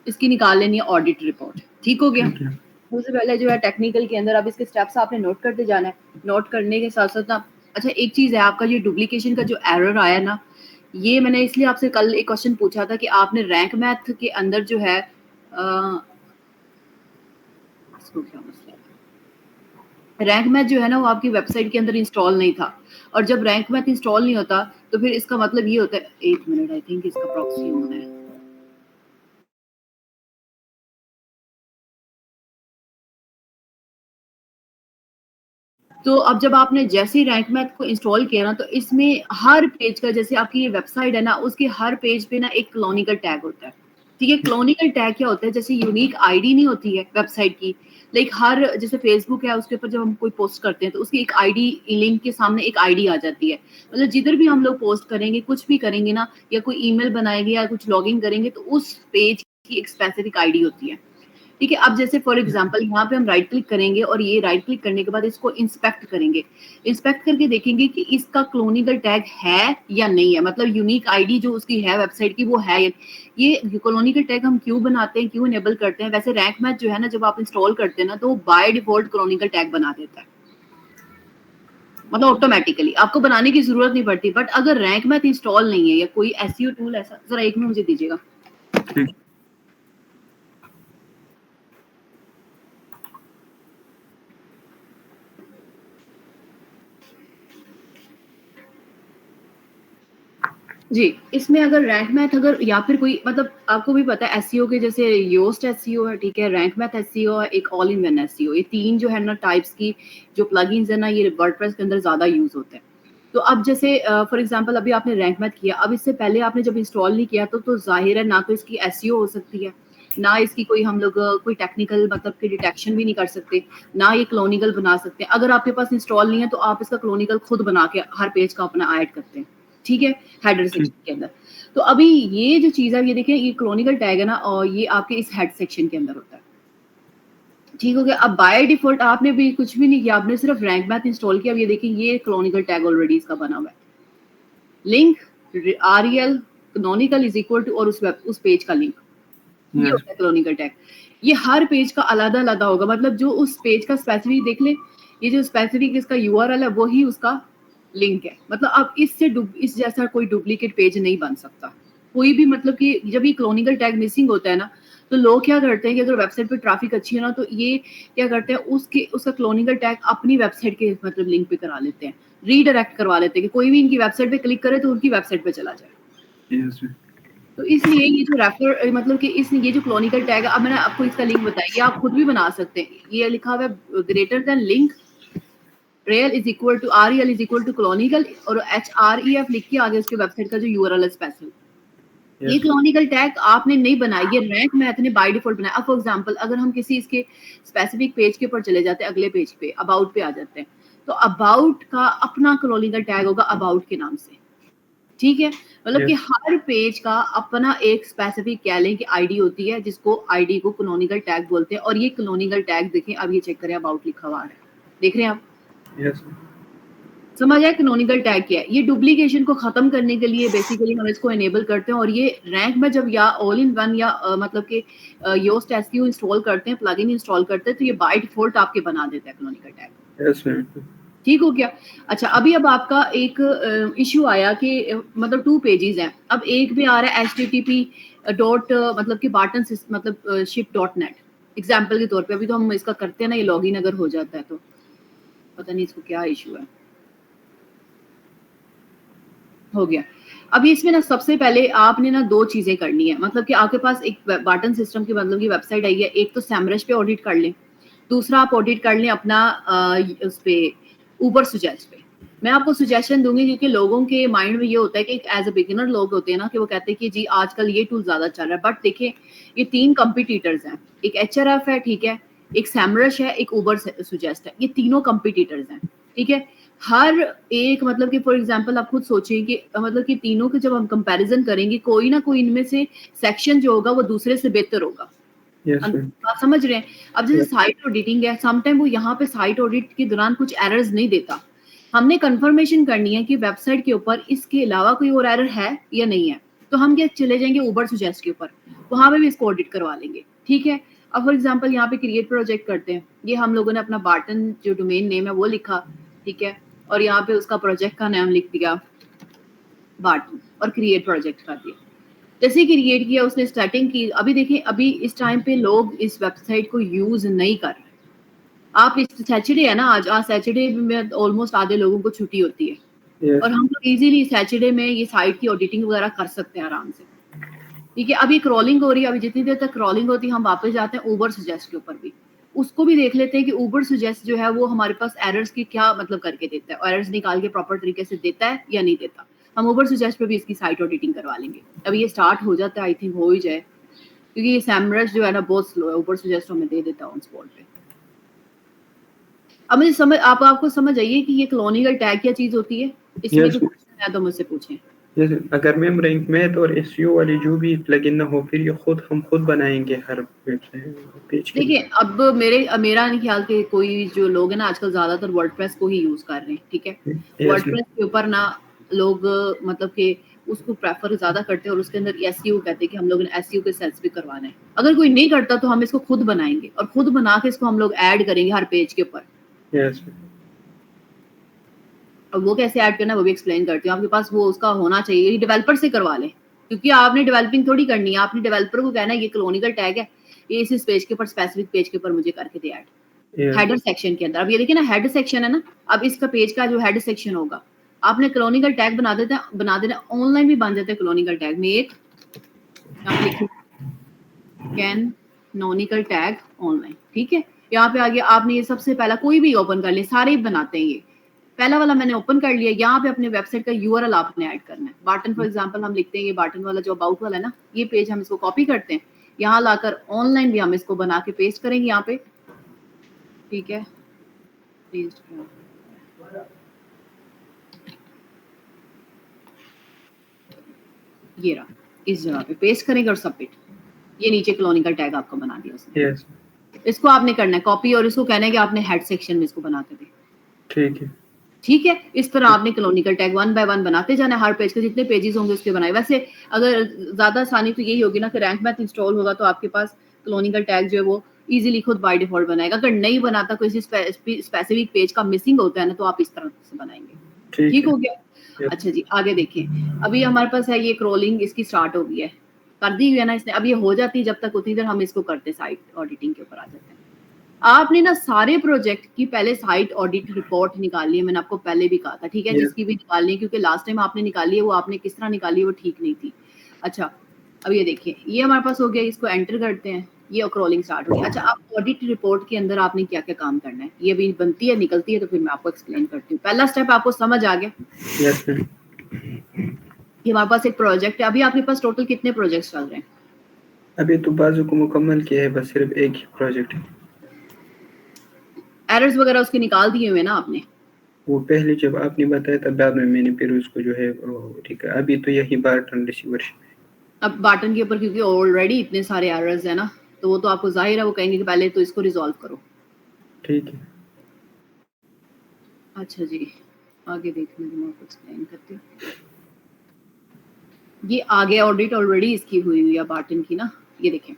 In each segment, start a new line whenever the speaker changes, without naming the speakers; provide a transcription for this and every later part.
इसकी निकाल लेनी है ऑडिट रिपोर्ट। ठीक हो गया।
ठीक है।
सबसे पहले जो है टेक्निकल के अंदर अब इसके स्टेप्स आपने नोट करते जाना है। नोट करने के साथ साथ ना, अच्छा एक चीज़ है, आपका ये डुप्लीकेशन का जो एरर आया ना, ये मैंने इसलिए आपसे कल एक क्वेश्चन पूछा था कि आपने रैंक मैथ के अंदर जो है इसको क्या मसला है, रैंक मैथ जो है ना वो आपकी वेबसाइट के अंदर इंस्टॉल नहीं था, और जब रैंक मैथ इंस्टॉल नहीं होता तो फिर इसका मतलब ये होता है, एक मिनट, आई थिंक इसका प्रॉक्सी होना है। तो अब जब आपने जैसे ही रैंक मैथ को इंस्टॉल किया ना, तो इसमें हर पेज का, जैसे आपकी ये वेबसाइट है ना, उसके हर पेज पे ना एक क्लोनिकल टैग होता है। ठीक है, क्लोनिकल टैग क्या होता है, जैसे यूनिक आईडी नहीं होती है वेबसाइट की, लाइक हर जैसे फेसबुक है उसके ऊपर जब हम कोई पोस्ट करते हैं तो उसकी एक आईडी, लिंक के सामने एक आईडी आ जाती है। मतलब जिधर भी हम लोग पोस्ट करेंगे, कुछ भी करेंगे ना, या कोई ईमेल बनाएंगे या कुछ लॉगिन करेंगे, तो उस पेज की एक स्पेसिफिक आईडी होती है। ठीक है, अब जैसे फॉर एग्जांपल यहाँ पे हम राइट क्लिक करेंगे और ये राइट क्लिक करने के बाद इसको इंस्पेक्ट करेंगे। इंस्पेक्ट करके देखेंगे कि इसका क्लोनिकल टैग है या नहीं है, मतलब यूनिक आईडी जो उसकी है वेबसाइट की वो है या। ये क्लोनिकल टैग हम क्यों बनाते हैं, क्यों इनेबल करते हैं? वैसे रैंक मैथ जो है ना, जब आप इंस्टॉल करते हैं ना, तो बाय डिफॉल्ट क्लोनिकल टैग बना देता है, मतलब ऑटोमेटिकली आपको बनाने की जरूरत नहीं पड़ती। बट अगर रैंक मैथ इंस्टॉल नहीं है या कोई एसईओ टूल ऐसा, जरा एक मिनट मुझे दीजिएगा।
ठीक।
जी, इसमें अगर रैंक मैथ अगर या फिर कोई, मतलब आपको भी पता है एसईओ के, जैसे योस्ट एसईओ है, ठीक है, रैंक मैथ एसईओ है, एक ऑल इन वन एसईओ, ये तीन जो है ना टाइप्स की जो प्लगइन्स है ना, ये वर्डप्रेस के अंदर ज्यादा यूज होते हैं। तो अब जैसे फॉर एग्जांपल अभी आपने रैंक मैथ किया, अब इससे पहले आपने जब इंस्टॉल नहीं किया तो जाहिर है ना तो इसकी एसईओ हो सकती है, ना इसकी कोई हम लोग कोई टेक्निकल मतलब की डिटेक्शन भी नहीं कर सकते, ना ये क्लोनिकल बना सकते हैं। अगर आपके पास इंस्टॉल नहीं है तो आप इसका क्लोनिकल खुद बना के हर पेज का अपना ऐड करते हैं। ठीक है, हेडर
ठीक।
सेक्शन के अंदर। तो अभी ये जो चीज है, ये देखिए, ये क्लोनिकल टैग है ना, और ये आपके इस हेड सेक्शन के अंदर होता है। ठीक हो गया। अब बाय डिफॉल्ट आपने भी कुछ भी नहीं किया, आपने सिर्फ रैंक मैथ इंस्टॉल किया। अब ये देखिए, ये क्लोनिकल टैग ऑलरेडी इसका बना हुआ है, link REL canonical is equal to, और उस पेज का लिंक, ये
यस।
होता है क्लोनिकल टैग। ये हर पेज का अलग अलग होगा, मतलब जो उस पेज का स्पेसिफिक देख ले, ये जो स्पेसिफिक इसका URL है वही उसका लिंक है। मतलब अब इससे इस जैसा कोई डुप्लीकेट पेज नहीं बन सकता कोई भी। मतलब कि जब ये क्लोनिकल टैग मिसिंग होता है ना, तो लोग क्या करते हैं कि अगर वेबसाइट पे ट्रैफिक अच्छी है ना, तो ये क्या करते हैं, उसका क्लोनिकल टैग अपनी वेबसाइट के मतलब लिंक पे करा लेते हैं, रीडायरेक्ट करवा लेते हैं कि कोई भी इनकी वेबसाइट पे क्लिक करे तो उनकी वेबसाइट पे चला जाए।
यस।
तो इसलिए ये जो रेफर मतलब कि इस ये जो क्लोनिकल टैग है, अब मैंने आपको इसका लिंक बताया, ये आप खुद भी बना सकते हैं। ये लिखा हुआ है greater than link rel is equal to REL is equal to canonical, और HREF लिख के आगे उसके वेबसाइट का जो URL है स्पेशल। ये
यस।
क्लोनिकल टैग आपने नहीं बनाया, ये रैंक मैथ ने बाय डिफॉल्ट बनाया। अब फॉर एग्जांपल अगर हम किसी इसके स्पेसिफिक पेज के ऊपर चले जाते हैं, अगले पेज पे अबाउट पे आ जाते हैं, तो अबाउट का अपना क्लोनिकल टैग होगा अबाउट के नाम से। ठीक है, मतलब कि
यस।
हर पेज का अपना एक स्पेसिफिक कह लें कि आईडी होती है, जिसको आईडी को क्लोनिकल टैग बोलते हैं। और ये क्लोनिकल टैग देखें, अब ये चेक करें, अबाउट लिखा हुआ है, देख रहे हैं आप?
यस।
समझ आया क्लोनिकल टैग क्या है? ये डुप्लीकेशन को खत्म करने के लिए बेसिकली हम इसको एनेबल करते हैं। और ये रैंक में जब या ऑल इन वन या मतलब कि योस्ट एसईओ इंस्टॉल करते हैं, प्लगइन इंस्टॉल करते हैं, तो ये बाय डिफॉल्ट आपके बना देता है क्लोनिकल टैग।
Yes ma'am.
ठीक हो गया। अच्छा, अभी अब आपका एक इशू आया कि मतलब 2 पेजेस हैं। अब एक भी आ रहा है http डॉट मतलब कि बाटन मतलब ship.net एग्जाम्पल के तौर पे। अभी तो हम इसका करते हैं ना, ये लॉगिन अगर हो जाता है तो पता नहीं इसको क्या इशू है। हो गया। अभी इसमें ना सबसे पहले आपने ना 2 चीजें करनी है, मतलब कि आपके पास एक बाटन सिस्टम की मतलब की वेबसाइट आई है। एक तो सैमरश पे ऑडिट कर लें, दूसरा आप ऑडिट कर लें अपना उस पे ऊबर सुजेस्ट पे। मैं आपको सजेशन दूंगी, क्योंकि लोगों के माइंड में ये होता है कि एज अ बिगिनर लोग होते हैं ना, कि वो कहते हैं कि जी आजकल ये टूल ज्यादा चल रहा है। बट देखिए, ये 3 कंपिटिटर्स हैं, एक HRF है, ठीक है, एक सैमरश है, एक ऊबर सुजेस्ट है। ये तीनों कंपिटिटर्स हैं। ठीक है, हर एक मतलब कि फॉर एग्जांपल आप खुद सोचिए कि मतलब कि तीनों के जब हम कंपैरिजन करेंगे, कोई ना कोई इनमें से सेक्शन जो होगा वो दूसरे से बेहतर होगा।
Yes ma'am.
आप समझ रहे हैं? अब जैसे साइट ऑडिटिंग है, समटाइम वो यहाँ पे साइट ऑडिट के दौरान कुछ एरर्स नहीं देता। हमने कंफर्मेशन करनी है कि वेबसाइट के ऊपर इसके अलावा कोई और एरर है या नहीं है। तो हम क्या चले जाएंगे ऊबर सजेस्ट के ऊपर, वहां पे भी इसको ऑडिट करवा लेंगे, ठीक है। अब फॉर एग्जांपल यहाँ पे क्रिएट प्रोजेक्ट करते हैं, ये हम लोगों ने अपना बार्टन जो डोमेन नेम है वो लिखा, ठीक है, और यहाँ पे उसका प्रोजेक्ट का नाम लिख दिया बार्टन और क्रिएट प्रोजेक्ट कर दिया। जैसे क्रिएट किया उसने स्टार्टिंग की, अभी देखिए अभी इस टाइम पे लोग इस वेबसाइट को यूज नहीं कर रहे। आप इस सैटरडे है ना, आज सैटरडे में ऑलमोस्ट आधे लोगों को छुट्टी होती है,
yes,
और हम लोग इजीली सैटरडे में ये साइट की ऑडिटिंग वगैरह कर सकते हैं आराम से, ठीक है। अभी क्रॉलिंग हो रही है, अभी जितनी देर तक क्रॉलिंग होती है हम वापस जाते हैं ऊबर सजेस्ट के ऊपर भी, उसको भी देख लेते हैं कि ऊबर सजेस्ट जो है वो हमारे पास एरर्स की क्या मतलब करके देता है, एरर्स निकाल के प्रॉपर तरीके से देता है या नहीं देता। हम ऊबर सजेस्ट पे भी इसकी साइट ऑडिटिंग करवा लेंगे। अभी ये स्टार्ट हो जाता है, आई थिंक हो ही जाए, क्योंकि ये सैमरस जो है ना बहुत स्लो है, ऊबर सजेस्ट हमें दे देता है ऑन स्पॉट पे। अब मुझे समझ आपको समझ आइए कि ये कॉलोनिकल टैग क्या चीज होती है, इसमें
yes,
कुछ क्वेश्चन है तो मुझसे पूछें।
yes, अगर मैम रैंक मैथ और एसईओ वाली जो भी प्लगइन ना हो, फिर ये हम खुद बनाएंगे हर वेबसाइट पेज के
देखिए
लिए।
अब मेरा नहीं ख्याल कि कोई जो लोग है ना आजकल ज्यादातर वर्डप्रेस को ही यूज कर रहे हैं, ठीक है।
yes,
वर्डप्रेस के ऊपर ना लोग मतलब कि उसको प्रेफर ज्यादा करते हैं, और उसके अंदर एसईओ कहते हैं कि हम लोग ने एसईओ के सेल्स भी करवाना है। अगर कोई नहीं करता तो हम इसको खुद बनाएंगे, और खुद बना के इसको हम लोग ऐड करेंगे हर पेज के ऊपर।
yes,
अब वो कैसे ऐड करना है वो भी एक्सप्लेन करती हूँ। आपके पास वो उसका होना चाहिए, डेवलपर से करवा लें, क्योंकि आपने डेवलपिंग थोड़ी करनी है, आपने डेवलपर को कहना है ये कॉलोनिकल टैग है, ये इस पेज के ऊपर स्पेसिफिक पेज के ऊपर मुझे करके they add
yes,
header section के अंदर। अब ये देखिए ना हेड सेक्शन है ना, अब इसका पेज का जो हेड सेक्शन होगा आपने कॉलोनिकल टैग बना देना, ऑनलाइन भी बन जाता है कॉलोनिकल टैग में एक, आप लिखिए कैनोनिकल टैग ऑनलाइन, ठीक है। यहाँ पे आगे आपने ये सबसे पहला कोई भी ओपन कर लिया, सारे ही बनाते हैं, ये पहला वाला मैंने ओपन कर लिया। यहाँ पे अपने वेबसाइट का यूआरएल आपने ऐड करना है। बाटन फॉर एग्जांपल हम लिखते हैं, ये बाटन वाला जो अबाउट वाला है ना, ये पेज हम इसको कॉपी करते हैं, यहाँ लाकर ऑनलाइन भी हम इसको बना के पेस्ट करेंगे यहाँ पे, ठीक है। पेस्ट ये रहा, इस जगह पे पेस्ट करेंगे और सबमिट। ये नीचे कॉलोनिकल टैग आपको बना दिया उसने।
yes,
इसको आपने करना है कॉपी, और इसको कहना है कि आपने हेड सेक्शन में इसको बना के दे,
ठीक है,
ठीक है। इस तरह आपने कॉलोनिकल टैग 1 बाय 1 बनाते जाना है, हर पेज के जितने पेजेस होंगे उसके बनाए। वैसे अगर ज्यादा आसानी तो यही होगी ना कि रैंक मैथ इंस्टॉल होगा तो आपके पास कॉलोनिकल टैग जो है वो इजीली खुद बाय डिफॉल्ट बनाएगा। अगर नहीं बनाता, कोई स्पेसिफिक पेज का मिसिंग होता है ना, तो आप इस तरह से बनाएंगे,
ठीक
ठीक
है,
हो गया।
yes,
अच्छा जी आगे देखें, अभी हमारे पास है ये क्रॉलिंग, इसकी स्टार्ट हो गई है, कर दी हुई है ना इसने। अब ये हो जाती है, जब तक उतनी देर हम इसको करते साइट ऑडिटिंग के ऊपर आ जाते हैं। आपने ना सारे प्रोजेक्ट की पहले साइट ऑडिट रिपोर्ट निकाली है, मैंने आपको पहले भी कहा था, ठीक है,
yes,
जिसकी भी निकालनी है, क्योंकि लास्ट टाइम आपने निकाली है वो आपने किस तरह निकाली है वो ठीक नहीं थी। अच्छा अब ये देखिए, ये हमारे पास हो गया, इसको एंटर करते हैं, ये क्रॉलिंग स्टार्ट हो गई। अच्छा आप ऑडिट रिपोर्ट के अंदर आपने क्या क्या काम करना है, ये अभी बनती है निकलती है तो फिर मैं आपको एक्सप्लेन करती हूँ। पहला स्टेप आपको समझ आ गया,
yes, ma'am.
ये हमारे पास एक प्रोजेक्ट है। अभी आपके पास टोटल कितने प्रोजेक्ट्स चल रहे हैं?
अभी तो बाजू को मुकम्मल किया है, बस सिर्फ एक ही प्रोजेक्ट है।
एरर्स वगैरह उसके निकाल दिए हुए ना आपने?
वो पहले जब आपने बताया तब बाद में मैंने फिर उसको जो है ठीक है, अभी तो यही बार्टन रिसीवरशिप है।
अब बाटन के ऊपर क्योंकि ऑलरेडी इतने सारे एरर्स है ना, तो वो तो आपको जाहिर है वो कहेंगे कि पहले तो इसको रिजॉल्व करो।
ठीक है,
अच्छा जी आगे देखने दो, मैं आपको एक्सप्लेन करती हूँ। ये आगे ऑडिट ऑलरेडी इसकी हुई हुई है बाटन की ना, ये देखें।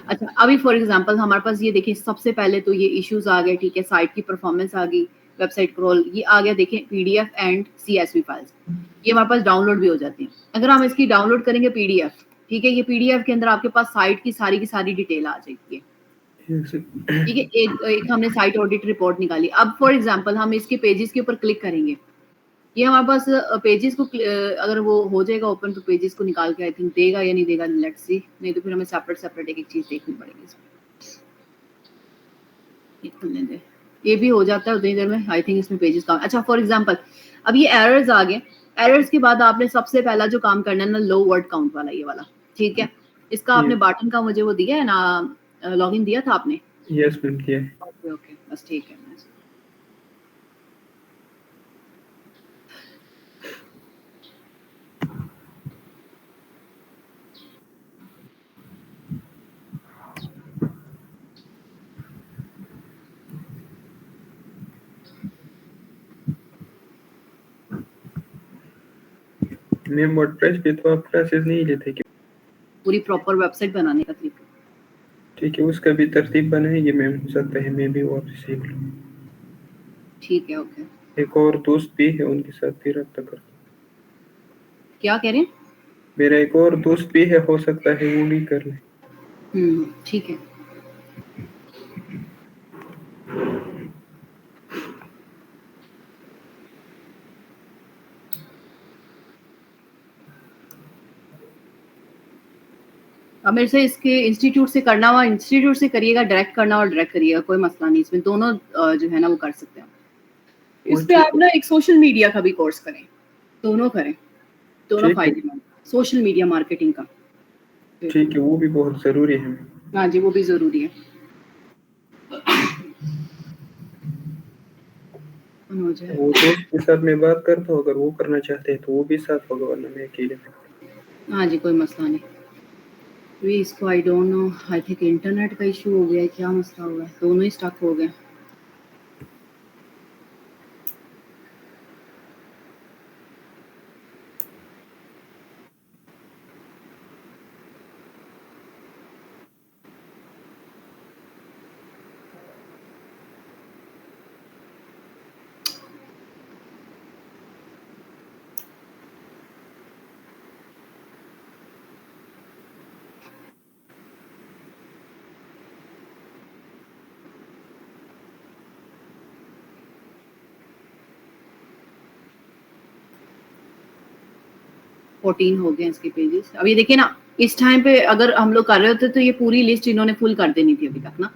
अच्छा अभी फॉर एग्जांपल हमारे पास ये देखिए, सबसे पहले तो ये इश्यूज आ गए, ठीक है, साइट की परफॉर्मेंस आ गई, वेबसाइट क्रॉल, ये आ गया देखें, पीडीएफ एंड सीएसवी फाइल्स, ये हमारे पास डाउनलोड भी हो जाती है। अगर हम इसकी डाउनलोड करेंगे पीडीएफ, ठीक है, ये पीडीएफ के अंदर आपके पास साइट की सारी डिटेल आ जाएगी,
yes,
ठीक है। एक हमने साइट ऑडिट रिपोर्ट निकाली। अब फॉर एग्जांपल हम इसके पेजेस के ऊपर क्लिक करेंगे, ये हमारे पास पेजेस को अगर वो हो जाएगा ओपन तो पेजेस को निकाल के आई थिंक देगा या नहीं देगा, लेट्स सी, नहीं तो फिर हमें सेपरेट एक चीज देखनी पड़ेगी इसमें। ये खुलने दे, ये भी हो जाता है उतनी देर में, आई थिंक इसमें पेजेस का। अच्छा फॉर एग्जांपल अब ये एरर्स आ गए, एरर्स के बाद आपने सबसे पहला जो काम करना है ना, लो वर्ड काउंट वाला, ये वाला, ठीक है। इसका आपने
yes,
बाटन का मुझे वो दिया है ना, लॉगिन दिया था आपने?
yes, मैम किया है।
ओके ओके बस ठीक है।
मैम वर्डप्रेस पे तो आप क्लासेस नहीं लेते क्या?
पूरी प्रॉपर वेबसाइट बनाने का तरीका।
ठीक है, उसका भी तरतीब बनाएंगे मैम, हो सकता है मैं भी वो आपसे सीख लूँ।
ठीक है, ओके।
एक और दोस्त भी है, उनके साथ भी रब्ता करता हूँ।
क्या कह रहे हैं?
मेरा एक और दोस्त भी है, हो सकता है वो भी कर ले।
ठीक है। अब मेरे से इसके इंस्टीट्यूट से करना हुआ इंस्टीट्यूट से करिएगा, डायरेक्ट करना और डायरेक्ट करिएगा, कोई मसला नहीं, इसमें दोनों जो है ना वो कर सकते हैं।
वो
इस पे
ठीक
आप ना एक सोशल मीडिया का भी कोर्स करें, दोनों करें, दोनों
ठीक है
फायदेमंद, सोशल मीडिया मार्केटिंग का।
ठीक है, वो भी बहुत ज़रूरी है मैम।
हाँ जी, वो भी ज़रूरी है। हो जाए।
वो दोस्त के साथ मैं बात करता हूँ, अगर वो करना चाहते हैं तो वो भी साथ होगा, वरना मैं अकेले में।
हाँ जी, कोई मसला नहीं। अभी इसको I don't know, I think internet का इशू हो गया है, क्या मसला हुआ है, दोनों ही स्टक हो गए। फोर्टीन हो गए इसके पेजेस। अब ये देखिए ना, इस टाइम पे अगर हम लोग कर रहे होते तो ये पूरी लिस्ट इन्होंने फुल कर देनी थी अभी तक ना।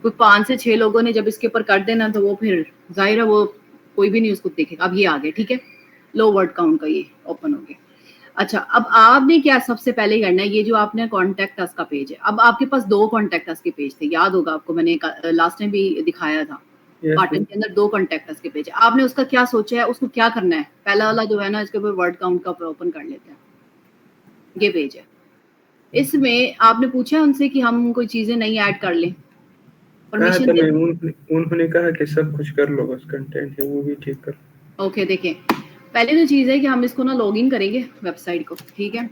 कोई 5 से 6 लोगों ने जब इसके ऊपर कर देना तो वो फिर जाहिर है वो कोई भी नहीं उसको देखेगा। अब ये आ गए, ठीक है, लो वर्ड काउंट का ये ओपन हो गया। अच्छा, अब आपने क्या सबसे पहले करना है, ये जो आपने कॉन्टेक्ट अस का पेज है, अब आपके पास 2 कॉन्टेक्ट अस के पेज थे, याद होगा आपको, मैंने लास्ट टाइम भी दिखाया था।
Yes
carton
ma'am.
के अंदर 2 कॉन्टेक्ट अस के पेज है। आपने उसका क्या सोचा है, उसको क्या करना है? पहला वाला जो है ना, इसके ऊपर वर्ड काउंट का ओपन कर लेते हैं। ये पेज है, इसमें आपने पूछा है उनसे कि हम कोई चीजें नहीं ऐड कर लें,
कहा
परमिशन
था
दे।
मैम, उन्होंने कहा कि सब कुछ कर लो, बस कंटेंट है वो भी ठीक कर लो।
ओके, देखें, पहले तो चीज है कि हम इसको ना लॉगिन करेंगे वेबसाइट को, ठीक है।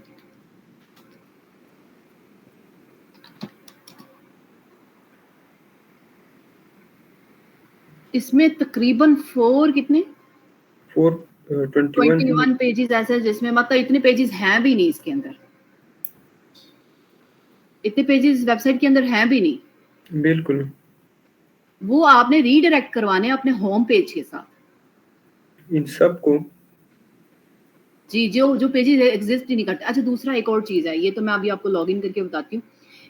इसमें तकरीबन 4 कितने
421 है
21
मैम।
पेजेस ऐसे, जिसमें मतलब इतने पेजेस हैं भी नहीं इसके अंदर, इतने पेजेस वेबसाइट के अंदर हैं भी नहीं।
बिल्कुल।
वो आपने रीडायरेक्ट करवाने हैं अपने होम पेज के साथ।
इन सब को।
जी, जो पेजेस एग्जिस्ट ही नहीं करते। अच्छा, दूसरा एक और चीज है, ये तो मैं अभी आपको लॉगिन करके बताती हूँ।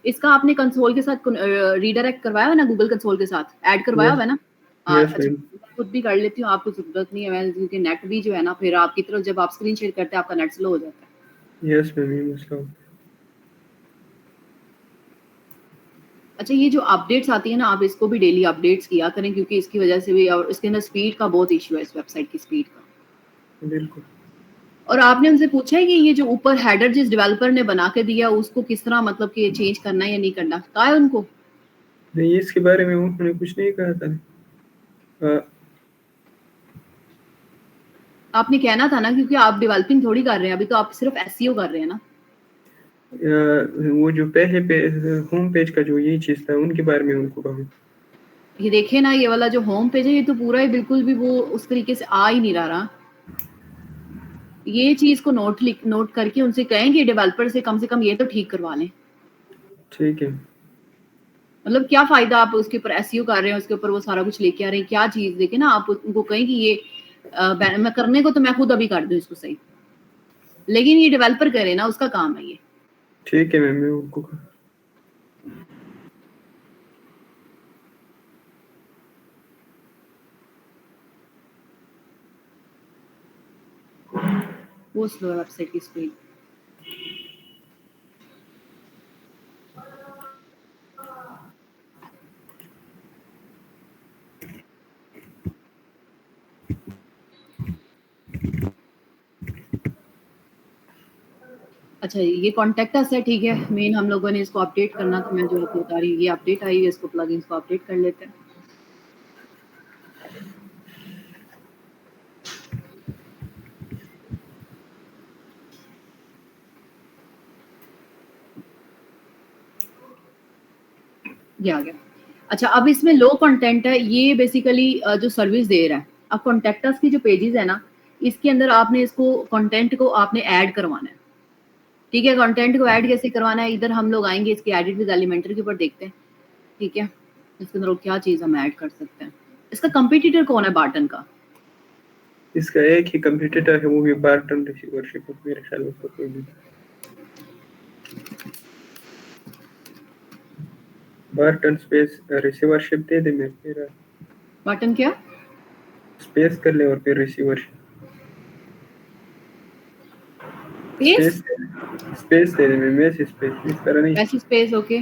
इसका आपने कंसोल के साथ रीडायरेक्ट करवाया हुआ है ना, गूगल कंसोल के साथ ऐड करवाया हुआ
यस
है ना?
यस
अच्छा,
मैम।
मैं खुद भी कर लेती हूँ, आपको जरूरत नहीं है, मैं क्योंकि नेट भी जो है ना, फिर आपकी तरफ जब आप स्क्रीन शेयर करते हैं आपका नेट स्लो हो जाता है।
यस मैम, ये मसला होता
अच्छा, ये जो अपडेट्स आती है ना, आप इसको भी डेली अपडेट्स किया करें, क्योंकि इसकी वजह से भी, और इसके अंदर स्पीड का बहुत इशू है, इस वेबसाइट की स्पीड का।
है। बिल्कुल।
और आपने उनसे पूछा है कि ये जो ऊपर हेडर जिस डेवलपर ने बना के दिया उसको किस तरह, मतलब कि चेंज करना है या नहीं करना, कहा है उनको?
नहीं, इसके बारे में उन्होंने कुछ नहीं कहा था। अ,
आपने कहना था ना, क्योंकि आप डेवलपिंग थोड़ी कर रहे हैं अभी, तो आप सिर्फ एसईओ कर रहे हैं ना।
वो जो पहले पे होम पेज का जो यही चीज़ था, उनके बारे में उनको कहूँ।
ये देखिए ना, ये वाला जो होम पेज है, ये तो पूरा ही बिल्कुल भी वो उस तरीके से आ ही नहीं रहा। ये चीज को नोट करके उनसे कहें कि डेवलपर से कम ये तो ठीक करवा लें।
ठीक है।
मतलब क्या फायदा आप उसके ऊपर एसईओ कर रहे हैं, उसके ऊपर वो सारा कुछ लेके आ रहे हैं, क्या चीज देखे ना, आप उनको कहें कि ये मैं करने को तो मैं खुद अभी कर दूं इसको सही, लेकिन ये डेवलपर करे ना, उसका काम है ये।
ठीक है मैम, मैं उनको
वो स्लो वेबसाइट की स्पीड। अच्छा, ये कॉन्टेक्ट अस है, ठीक है, मेन हम लोगों ने इसको अपडेट करना, तो मैं जो आपको बता रही हूँ, ये अपडेट आई है, इसको प्लगइन्स को अपडेट कर लेते हैं। ये आ गया। अच्छा, अब इसमें लो कंटेंट है, ये बेसिकली जो सर्विस दे रहा है। अब कॉन्टेक्टस की जो पेजेस है ना, इसके अंदर आपने इसको कंटेंट को आपने ऐड करवाना है। ठीक है, कंटेंट को ऐड कैसे करवाना है, इधर हम लोग आएंगे इसके एडिट विद एलिमेंटर के ऊपर देखते हैं। ठीक है, इसके अंदर क्या चीज हम ऐड कर सकते हैं। इसका कंपटीटर कौन है बार्टन का?
इसका एक ही कंपटीटर है, वो भी बार्टन रिसीवरशिप, मेरे ख्याल में उसका कोई नहीं। बार्टन स्पेस रिसीवरशिप दे दे मेरा।
बार्टन क्या?
स्पेस कर ले और फिर रिसीवरशिप।
स्पेस
स्पेस दे दे, मैं स्पेस इस तरह नहीं।
ऐसी स्पेस, ओके।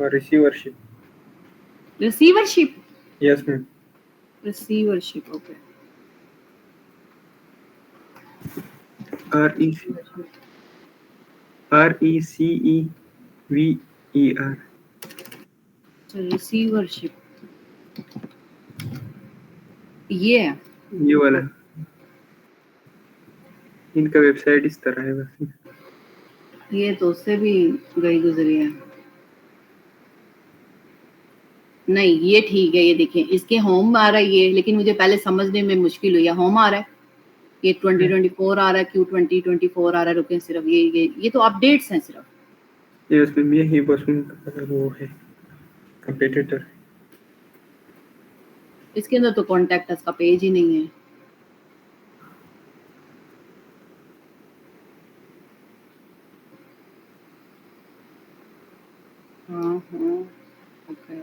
और receivership.
Receivership,
yes ma'am.
Receivership, okay.
RECEVER।
Receivership ये है।
ये वाला इनका वेबसाइट इस तरह है बस।
ये तो उससे भी गई गुजरी है। नहीं, ये ठीक है। ये देखें, इसके होम आ रहा है ये, लेकिन मुझे पहले समझने में मुश्किल हुई है। होम आ रहा है, ये 2024 आ रहा है, क्यों 2024 आ रहा है। रुकें, सिर्फ ये तो अपडेट्स हैं सिर्फ।
ये उसमें यही बस उनका वो है कंपटीटर।
इसके अंदर तो कॉन्टेक्ट अस का पेज ही नहीं है। हाँ हाँ, ओके।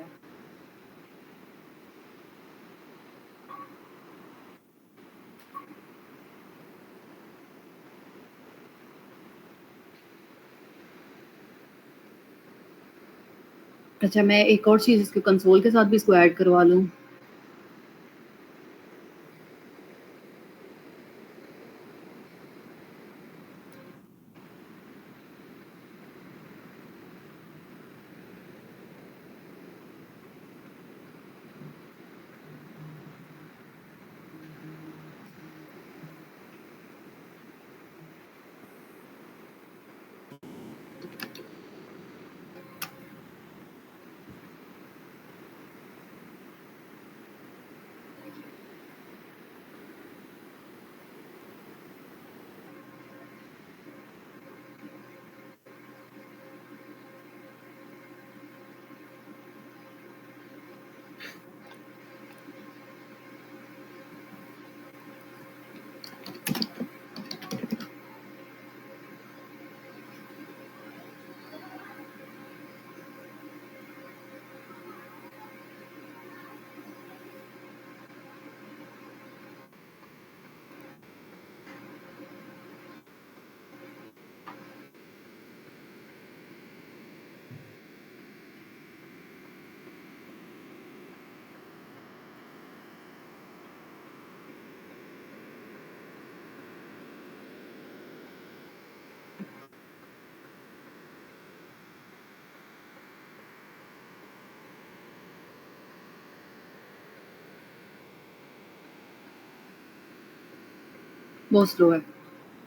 अच्छा, मैं एक और चीज इसके कंसोल के साथ भी इसको ऐड करवा लूँ। बहुत स्लो है,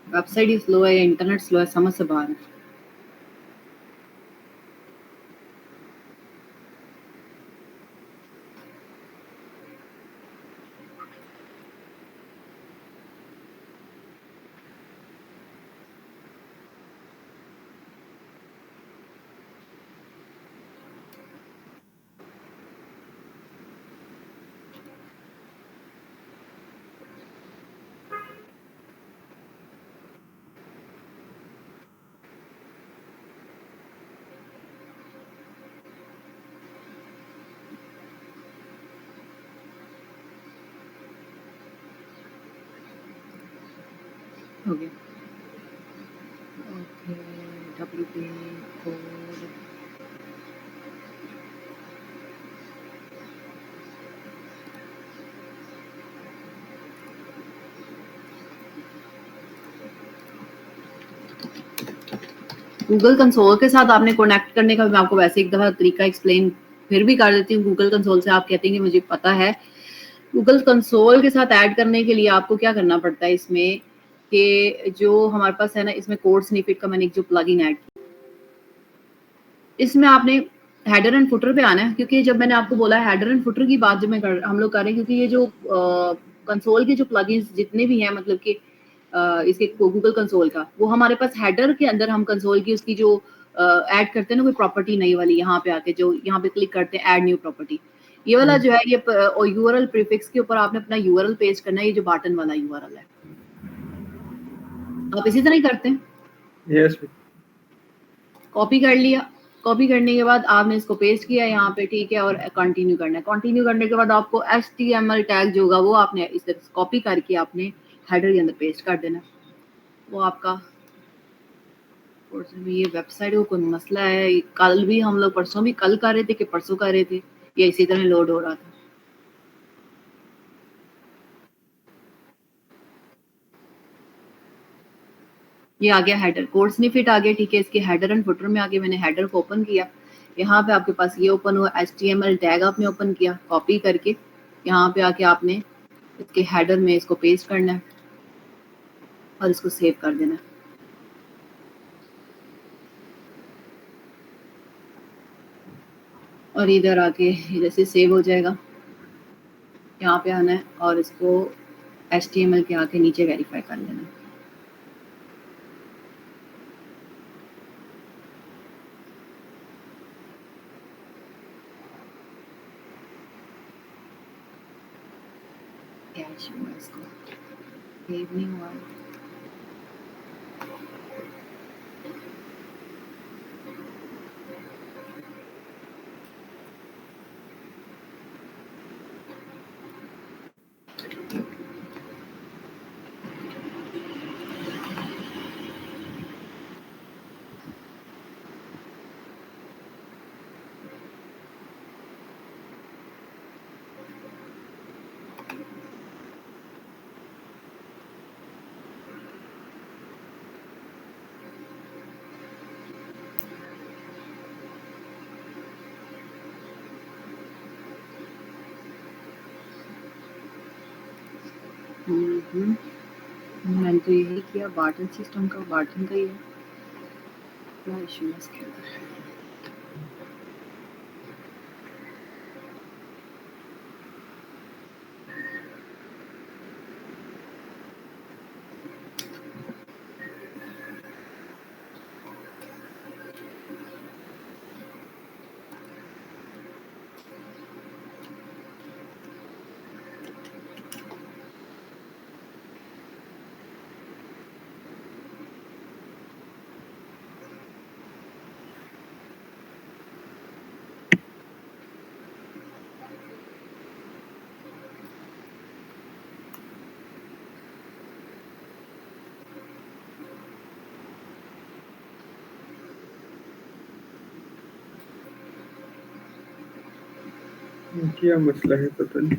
वेबसाइट ही स्लो है या इंटरनेट स्लो है, समझ से बाहर है। Okay okay, WP code. Google console के साथ आपने कनेक्ट करने का मैं आपको वैसे एक दफ़ा तरीका एक्सप्लेन फिर भी कर देती हूँ। गूगल कंसोल से आप कहते हैं कि मुझे पता है। गूगल कंसोल के साथ ऐड करने के लिए आपको क्या करना पड़ता है इसमें, कि जो हमारे पास है ना, इसमें कोड स्निपेट का मैंने एक जो प्लगइन ऐड किया, इसमें आपने हेडर एंड फुटर पे आना है, क्योंकि जब मैंने आपको बोला हेडर एंड फुटर की बात जब हम लोग कर रहे हैं, क्योंकि ये जो कंसोल के जो प्लगइन्स जितने भी हैं, मतलब कि इसके गूगल कंसोल का, वो हमारे पास हेडर के अंदर हम कंसोल की उसकी जो ऐड करते हैं ना कोई प्रॉपर्टी नई वाली, यहाँ पे आके जो यहाँ पे क्लिक करते हैं ऐड न्यू प्रॉपर्टी, ये वाला जो है ये यूआरएल प्रीफिक्स के ऊपर आपने अपना यूआरएल पेस्ट करना है, ये जो बटन वाला यूआरएल है, आप इसी तरह ही करते हैं।
यस।
कॉपी कर लिया, कॉपी करने के बाद आपने इसको पेस्ट किया यहाँ पे, ठीक है, और कंटिन्यू करना है। कंटिन्यू करने के बाद आपको HTML टैग जो होगा वो आपने इस तरह कॉपी करके आपने हेडर के अंदर पेस्ट कर देना। वो आपका ये वेबसाइट को कोई मसला है, कल भी हम लोग परसों भी कल कर रहे थे कि परसों कर रहे थे, ये इसी तरह लोड हो रहा था। ये आ गया हेडर, कोड स्निपेट आ गया, ठीक है। इसके हेडर एंड फुटर में आके मैंने हेडर को ओपन किया, यहाँ पे आपके पास ये ओपन हुआ, HTML टैग आपने ओपन किया, कॉपी करके यहाँ पे आके आपने इसके हेडर में इसको पेस्ट करना है और इसको सेव कर देना है। और इधर आके जैसे सेव हो जाएगा, यहाँ पे आना है और इसको HTML के आके नीचे वेरीफाई कर लेना है। क्या इशू है इसको, सेव नहीं हुआ है। मैंने तो यही किया, बाटन सिस्टम का, बाटन का ही है, क्या इशू है इसके अंदर।
क्या मसला है पता नहीं।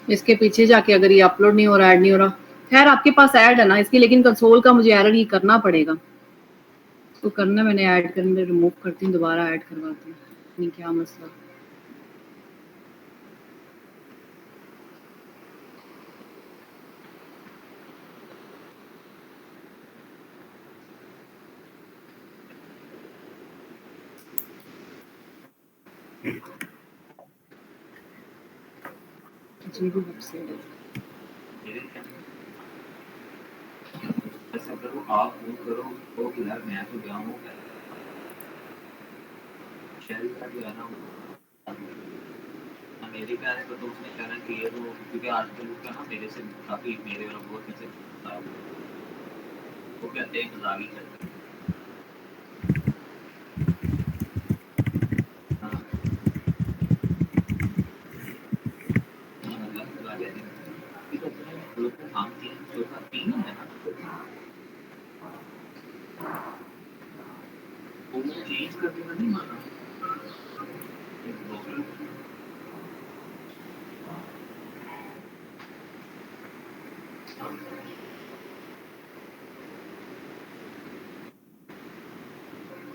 इसके पीछे जाके अगर ये अपलोड नहीं हो रहा, ऐड नहीं हो रहा, खैर आपके पास ऐड है ना इसकी, लेकिन कंसोल का मुझे एरर ही करना पड़ेगा। तो करना, मैंने ऐड करने रिमूव करती हूँ, दोबारा ऐड करवाती हूँ, नहीं क्या मसला। जी भी वेबसाइट है।
अगर वो आप वो करो तो कि यार मैं तो गया हूँ शेल का जो है ना अमेरिका है, तो उसने कहना कि ये तो क्योंकि आजकल उसका ना मेरे से काफ़ी मेरे और बहुत से वो कहते हैं मजाक ही करते हैं। हाँ मतलब मजा कहते हैं कि तो लोग को काम किया तो का तीन है ना, वो चेंज करने का नहीं माना।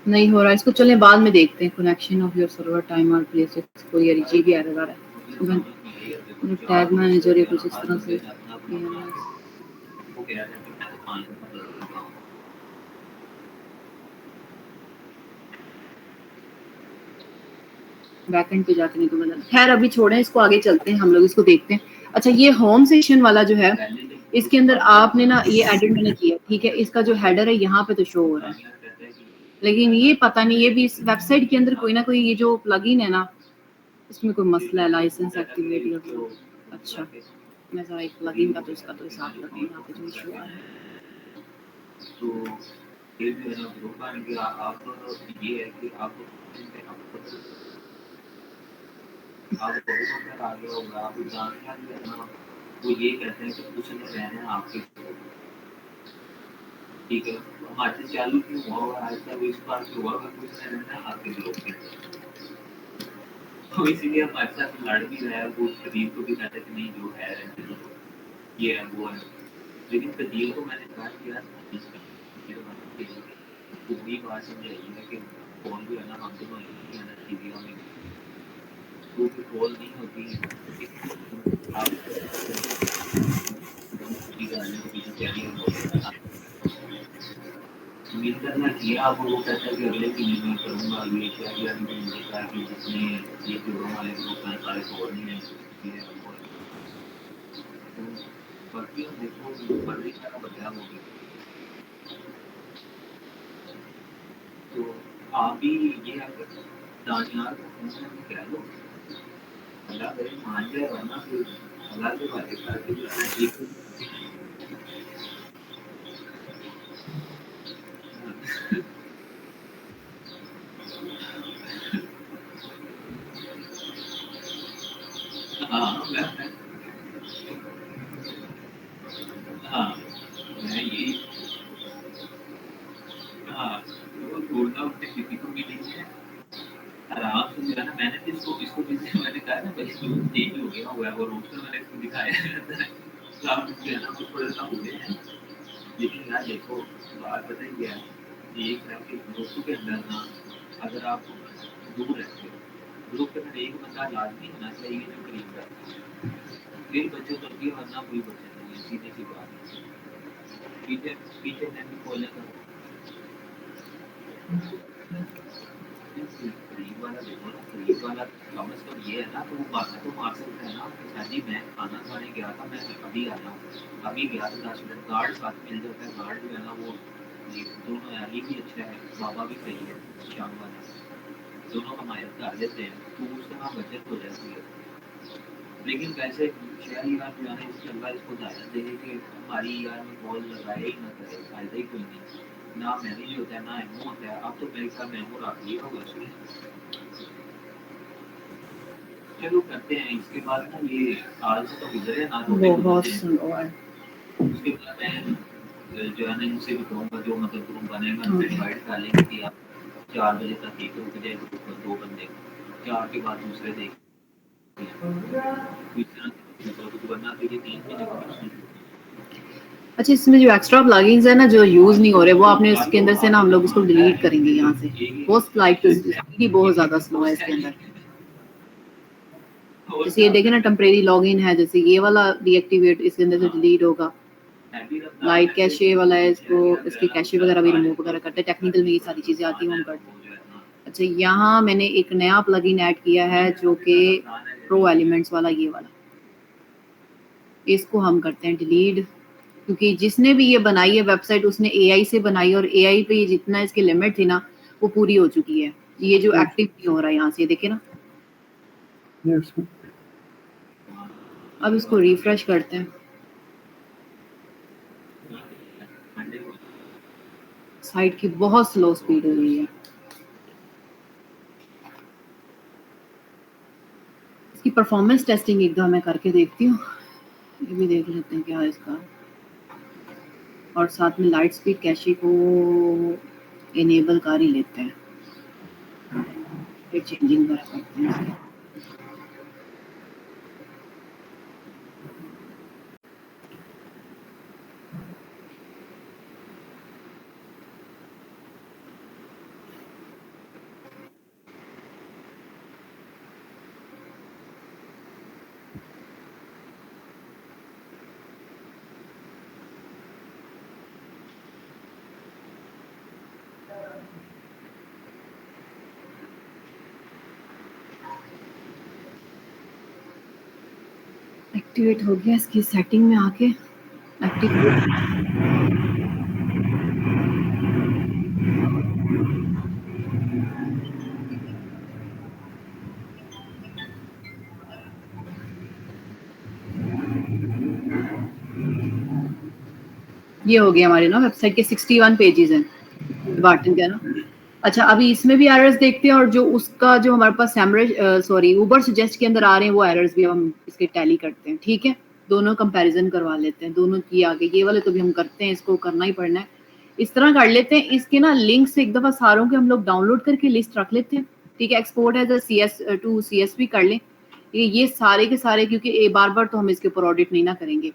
नहीं हो रहा, इसको चलें बाद में देखते हैं। Connection of your server time और प्लेस कोई अजीब ही एरर आ रहा है। टैग मैनेजर या कुछ इस तरह से बैकएंड पे जाके नहीं तो बदल। खैर अभी छोड़ें इसको, आगे चलते हैं हम लोग, इसको देखते हैं। अच्छा ये होम सेक्शन वाला जो है, इसके अंदर आपने ना ये एडिट मैंने किया, ठीक है। इसका जो हेडर है यहाँ पे तो शो हो रहा है, लेकिन ये पता नहीं, ये भी इस वेबसाइट के अंदर कोई ना कोई ये जो प्लगइन है ना, इसमें कोई मसला है। लाइसेंस एक्टिवेट या तो अच्छा, मैं जरा एक प्लगइन का तो इसका तो हिसाब करते हैं यहाँ पे जो इशू आ रहा है।
तो ये जो है ना ग्रुप का कि आप ये है कि आप बहुत आगे होगा, आप जानना जो है ना वो ये कहते हैं कि कुछ नहीं रहना है आपके, ठीक है। हमारे से चालू क्यों हुआ होगा आज तक, इस बार क्यों हुआ होगा, कुछ नहीं रहना है आपके ग्रुप के, तो इसीलिए हमारे साथ लड़ भी रहा है। वो कदीर को भी कहते कि नहीं जो है ये है वो है, लेकिन कदीर को मैंने कहा कि यार पूरी बात समझाई है कि कॉल जो है ना हम तो नहीं आना चाहिए, हमें तो कॉल नहीं होती आप उम्मीद करना किया आप, वो कहता है कि अगले महीने में करूँगा, ये क्या किया मुझे कहा कि जितने ये जोड़ों वाले ग्रुप हैं सारे कॉल नहीं है, बाकी हम देखो बदली सारा बदलाव हो गया। तो आप भी ये अगर दानियार को फोन करके कह दो, अल्लाह करे मान जाए, वरना फिर अल्लाह के बारे करके जो है एक हाँ मैं यही हाँ तो छोड़ना उसने किसी को भी नहीं है, आराम से जो है ना। मैंने भी इसको जिससे मैंने कहा ना भाई इसको चेंज हो गया हुआ है, वो रोस्टर मैंने इसको दिखाया रहता है, तो आप जो है ना वो थोड़ा सा हो गए हैं। लेकिन यार देखो बात पता ही क्या है, एक है कि दोस्तों के अंदर ना अगर आप दूर रहते हो, ग्रुप के अंदर एक बंदा लाजमी होना चाहिए जो करीब रहता है, फिर बच्चों तो भी, वरना कोई बच्चे नहीं है, सीधी सी बात है। पीछे पीछे मैं भी खोलेगा करीब वाला, देखो ना करीब वाला कम से कम ये है ना, तो वो बात तो मार सकता है ना कि सर जी मैं खाना खाने गया था, मैं अभी आया हूँ, अभी गया तो 10 मिनट गार्ड साथ मिल जाता है। गार्ड जो है ना वो ये दोनों अली भी अच्छा है, बाबा भी सही है, शाम वाला दोनों हमारे कर देते हैं, तो उससे वहाँ बचत हो जाती है। लेकिन वैसे शहरी यार जो है ना इसके अल्लाह इसको दायरा दे कि हमारी यार में कॉल लगाए ही ना करे, फायदा ही कोई नहीं, ना मैनेज होता है ना एमओ होता है। अब तो मेरे साथ मेमो रख लिया होगा उसने। चलो करते हैं इसके बाद ना, ये आज तो गुजरे ना तो
बहुत स्लो है।
उसके बाद मैं जो है ना इनसे भी कहूँगा जो मतलब ग्रुप बनेगा उनसे डिवाइड कर लेंगे कि आप 4 बजे तक एक रुक जाए ग्रुप में 2 बंदे, 4 के बाद दूसरे देख वरना तो ये 3 महीने का
अच्छा इसमें जो एक्स्ट्रा प्लगइन्स है ना जो यूज नहीं हो रहे, वो आपने इसके अंदर से ना हम लोग इसको डिलीट करेंगे यहाँ से। वो स्लाइड तो स्पीड बहुत ज्यादा स्लो है इसके अंदर। जैसे ये देखें ना टेम्परेरी लॉगिन है, जैसे ये वाला डीएक्टिवेट इसके अंदर से डिलीट होगा। लाइट कैशे वाला है, इसको इसके कैशे वगैरह भी रिमूव वगैरह करते हैं, टेक्निकल में ये सारी चीजें आती हैं हम करते हैं। अच्छा यहाँ मैंने एक नया प्लगइन ऐड किया है जो कि प्रो एलिमेंट्स वाला, ये वाला, इसको हम करते हैं डिलीट, क्योंकि जिसने भी ये बनाई है वेबसाइट उसने एआई से बनाई, और एआई पे ये जितना इसकी लिमिट थी ना वो पूरी हो चुकी है। ये जो एक्टिव नहीं हो रहा है यहाँ से देखिए ना। अब इसको रिफ्रेश करते हैं, साइट की बहुत स्लो स्पीड हो रही है। इसकी परफॉर्मेंस टेस्टिंग एक दफा मैं करके देखती हूँ, ये भी देख लेते हैं क्या है इसका। और साथ में लाइट स्पीड कैशे को इनेबल कर ही लेते हैं, फिर चेंजिंग कर सकते हैं इसकी। एक्टिवेट हो गया, इसकी सेटिंग में आके एक्टिवेट। ये हो गया हमारे ना वेबसाइट के 61 पेजेस हैं बार्टन का ना। अच्छा, अभी इसमें भी एरर्स देखते हैं, और जो उसका जो हमारे पास उबर सजेस्ट के अंदर आ रहे हैं वो एरर्स भी हम इसके टैली करते हैं। ठीक है, दोनों कंपैरिजन करवा लेते हैं, दोनों की आगे ये वाले तो भी हम करते हैं, इसको करना ही पड़ना है। इस तरह कर लेते हैं, इसके ना लिंक्स एक दफा सारों के हम लोग डाउनलोड करके लिस्ट रख लेते हैं। ठीक है, एक्सपोर्ट एज टू CSV कर लें। ये सारे के सारे, क्योंकि बार बार तो हम इसके ऊपर ऑडिट नहीं ना करेंगे,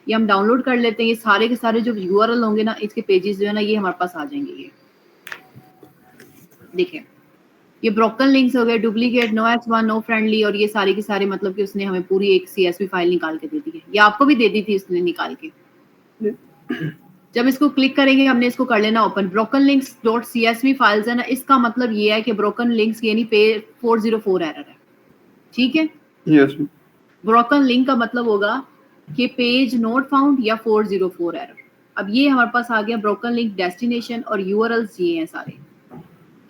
ये हम डाउनलोड कर लेते हैं। ये सारे के सारे जो URL होंगे ना, इसके पेजेस जो है ना, ये हमारे पास आ जाएंगे। ये देखिए, ये ब्रोकन लिंक्स हो गए, duplicate, no X1, no friendly, और ये सारे के सारे मतलब कि उसने हमें पूरी एक CSV फाइल निकाल के दे दी है। ये आपको भी दे दी थी उसने निकाल के। जब इसको क्लिक करेंगे, हमने इसको कर लेना open. Broken links .csv files है ना, इसका मतलब ये है कि ब्रोकन लिंक्स यानी पे 404 एरर है। ठीक है,
यस
ब्रोकन लिंक का मतलब होगा कि पेज नोट फाउंड या 404 एरर। अब ये हमारे पास आ गया ब्रोकन लिंक डेस्टिनेशन और URLs ये हैं सारे।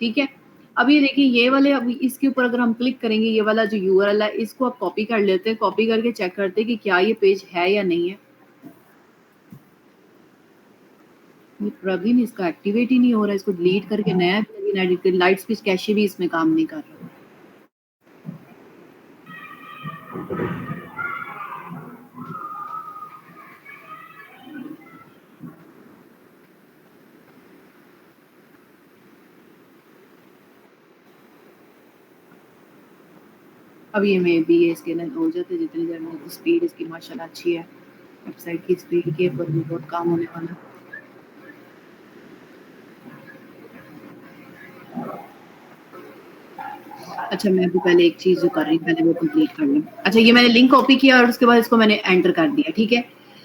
ठीक है, अब ये देखिए, ये वाले, अभी इसके ऊपर अगर हम क्लिक करेंगे, ये वाला जो URL है इसको आप कॉपी कर लेते हैं। कॉपी करके चेक करते हैं कि क्या ये पेज है या नहीं है। ये प्लगइन इसका एक्टिवेट ही नहीं हो रहा, इसको डिलीट करके नया प्लगइन एडिट कर। लाइट स्पीच कैशे भी इसमें काम नहीं कर रहा। अब ये मे भी ये इसके अंदर हो जाते जितनी देर में। तो स्पीड इसकी माशाल्लाह अच्छी है, वेबसाइट की स्पीड के ऊपर भी बहुत काम होने वाला है। अच्छा, मैं भी पहले एक चीज जो कर रही हूँ, पहले वो कंप्लीट कर लूँ। अच्छा, ये मैंने लिंक कॉपी किया और उसके बाद इसको मैंने एंटर कर दिया। ठीक है,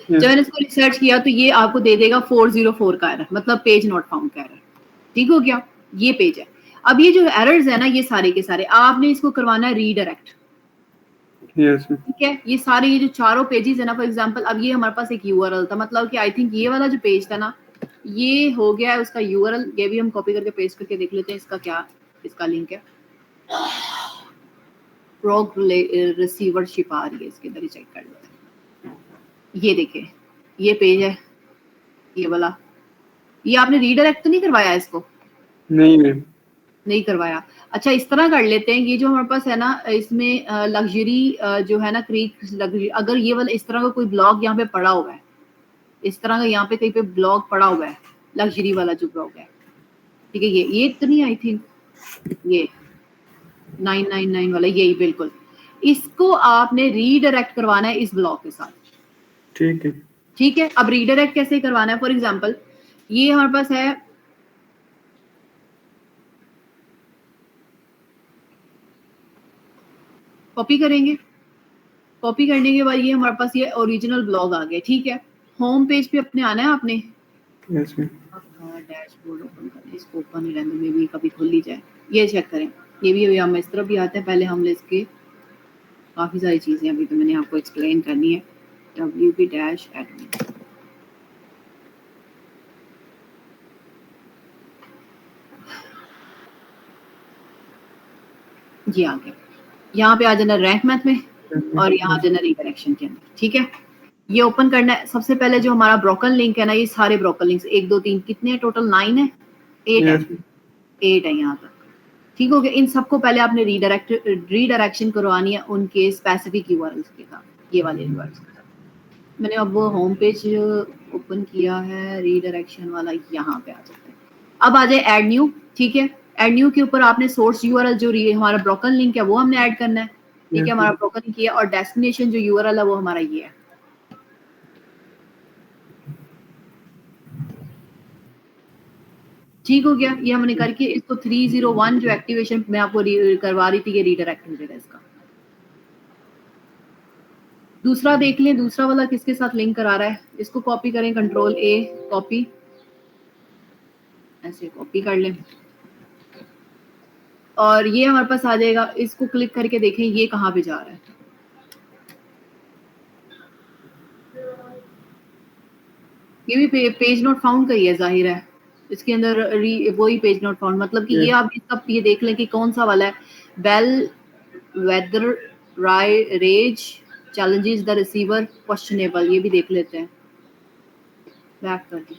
जब मैंने इसको रिसर्च किया तो ये आपको दे देगा 404 का एरर, मतलब पेज नॉट फाउंड का एरर। ठीक हो गया, ये पेज है। अब ये जो एरर्स है ना, ये सारे के सारे आपने इसको करवाना है रीडायरेक्ट।
यस
ठीक है, ये सारे ये जो चारों पेजेस है ना, फॉर एग्जांपल अब ये हमारे पास एक URL था, मतलब कि आई थिंक ये वाला जो पेज था ना, ये हो गया है उसका URL। ये भी हम कॉपी करके पेस्ट करके देख लेते हैं इसका क्या, इसका लिंक है। प्रोग रिसीवरशिप आ रही है, इसके अंदर ही चेक कर लेते हैं। ये देखिए, ये पेज है, ये वाला। ये आपने रीडायरेक्ट तो नहीं करवाया इसको?
नहीं मैम
नहीं करवाया। अच्छा, इस तरह कर लेते हैं, ये जो हमारे पास है ना, इसमें लग्जरी जो है ना, क्रीक लग्जरी, अगर ये वाला इस तरह का कोई ब्लॉग यहाँ पे पड़ा हुआ है, इस तरह का यहाँ पे कहीं पे ब्लॉग पड़ा हुआ है, लग्जरी वाला जो ब्लॉग है। ठीक है, ये तो नहीं, आई थिंक ये 999 वाला, यही बिल्कुल। इसको आपने रीडायरेक्ट करवाना है इस ब्लॉग के साथ।
ठीक है
ठीक है, अब रीडायरेक्ट कैसे करवाना है? फॉर एग्जांपल ये हमारे पास है, कॉपी करेंगे। कॉपी करने के बाद ये हमारे पास ये ओरिजिनल ब्लॉग आ गया। ठीक है, होम पेज पे अपने आना है आपने।
यस मैम
डैशबोर्ड ओपन करें, इसको ओपन ही रहने में भी कभी खुल ही जाए। ये चेक करें, ये भी अभी हम इस तरफ भी आते हैं। पहले हमने इसके काफ़ी सारी चीज़ें अभी तो मैंने आपको एक्सप्लेन करनी है। WP-admin, ये आ गया। यहाँ पे आ जाना रैंक मैथ में, और यहाँ आ जाना रीडायरेक्शन के अंदर। ठीक है, ये ओपन करना है। सबसे पहले जो हमारा ब्रोकन लिंक है ना, ये सारे ब्रोकन लिंक्स 1 2 3 कितने हैं टोटल? 9 है, 8 है, 8 है यहाँ तक। ठीक हो गया। इन सबको पहले आपने रीडायरेक्शन करवानी है उनके स्पेसिफिक URLs के साथ, ये वाले URLs के साथ। मैंने अब वो होम पेज ओपन किया है, रीडायरेक्शन वाला यहाँ पे आ जाते हैं। अब आ जाए ऐड न्यू। ठीक है, ऐड न्यू के ऊपर आपने सोर्स URL जो हमारा ब्रोकन लिंक है वो हमने ऐड करना है। ठीक है, हमारा ब्रोकन लिंक किया, और डेस्टिनेशन जो URL है वो हमारा ये है। ठीक हो गया, ये हमने करके इसको 301 जो एक्टिवेशन मैं आपको करवा रही थी, ये रीडायरेक्ट हो जाएगा इसका। दूसरा देख लें, दूसरा वाला किसके साथ लिंक करा रहा है। इसको कॉपी करें, Ctrl+A, कॉपी, ऐसे कॉपी कर लें, और ये हमारे पास आ जाएगा। इसको क्लिक करके देखें ये कहाँ पे जा रहा है। ये भी पेज नोट फाउंड का ही है, जाहिर है इसके अंदर वही पेज नोट फाउंड, मतलब कि ये
Yes.
आप सब ये देख लें कि कौन सा वाला है। Bell weather raise challenges the receiver questionable, ये भी देख लेते हैं बैक करके।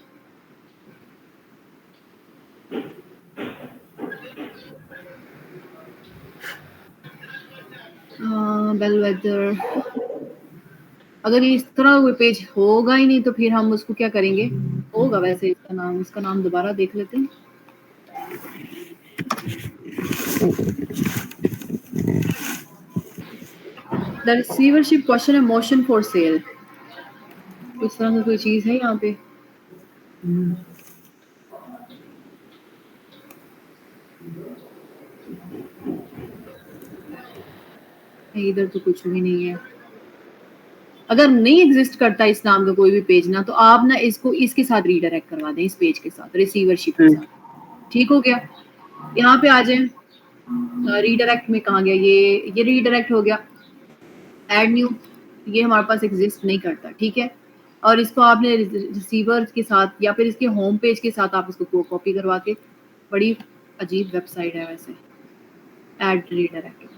बेल वेदर, अगर इस तरह कोई पेज होगा ही नहीं तो फिर हम उसको क्या करेंगे, होगा वैसे इसका नाम दोबारा देख लेते हैं। द रिसीवरशिप क्वेश्चन है मोशन फॉर सेल, इस तरह की कोई चीज है यहाँ पे। इधर तो कुछ भी नहीं है। अगर नहीं एग्जिस्ट करता इस नाम का कोई भी पेज ना, तो आप ना इसको इसके साथ रीडायरेक्ट करवा दें, इस पेज के साथ, रिसीवरशिप के साथ। ठीक हो गया। यहाँ पे आ जाए रीडायरेक्ट में, कहाँ गया ये रीडायरेक्ट हो गया। ऐड न्यू, ये हमारे पास एग्जिस्ट नहीं करता, ठीक है। और इसको आपने रिसीवर के साथ या फिर इसके होम पेज के साथ आप इसको कॉपी करवा के, बड़ी अजीब वेबसाइट है वैसे, ऐड रीडायरेक्ट।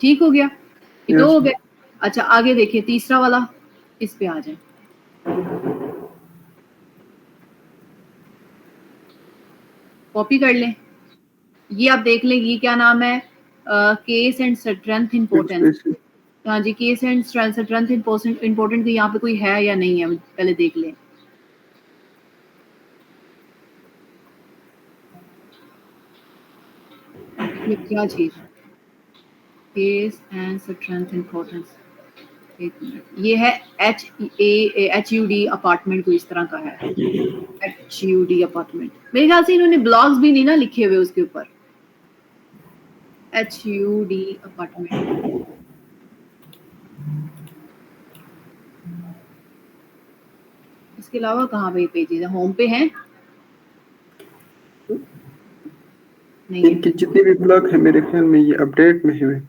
ठीक हो गया, ये दो हो गए। अच्छा आगे देखिए तीसरा वाला, इस पे आ जाए। कॉपी कर लें, ये आप देख लें, ये क्या नाम है, केस एंड स्ट्रेंथ इम्पोर्टेंस। हाँ जी, केस एंड स्ट्रेंथ इम्पोर्टेंट की यहाँ पे कोई है या नहीं है, पहले देख लें। ये क्या चीज, केस एंड स्ट्रेंथ इम्पोर्टेंस, एक मिनट, ये है HUD अपार्टमेंट, कोई इस तरह का है, HUD अपार्टमेंट। मेरे ख्याल से इन्होंने ब्लॉग्स भी नहीं ना लिखे हुए उसके ऊपर, HUD अपार्टमेंट। इसके अलावा कहाँ पे पेजेस है, होम पे हैं? नहीं,
इनके जितने भी ब्लॉग है मेरे ख्याल में ये अपडेट में है।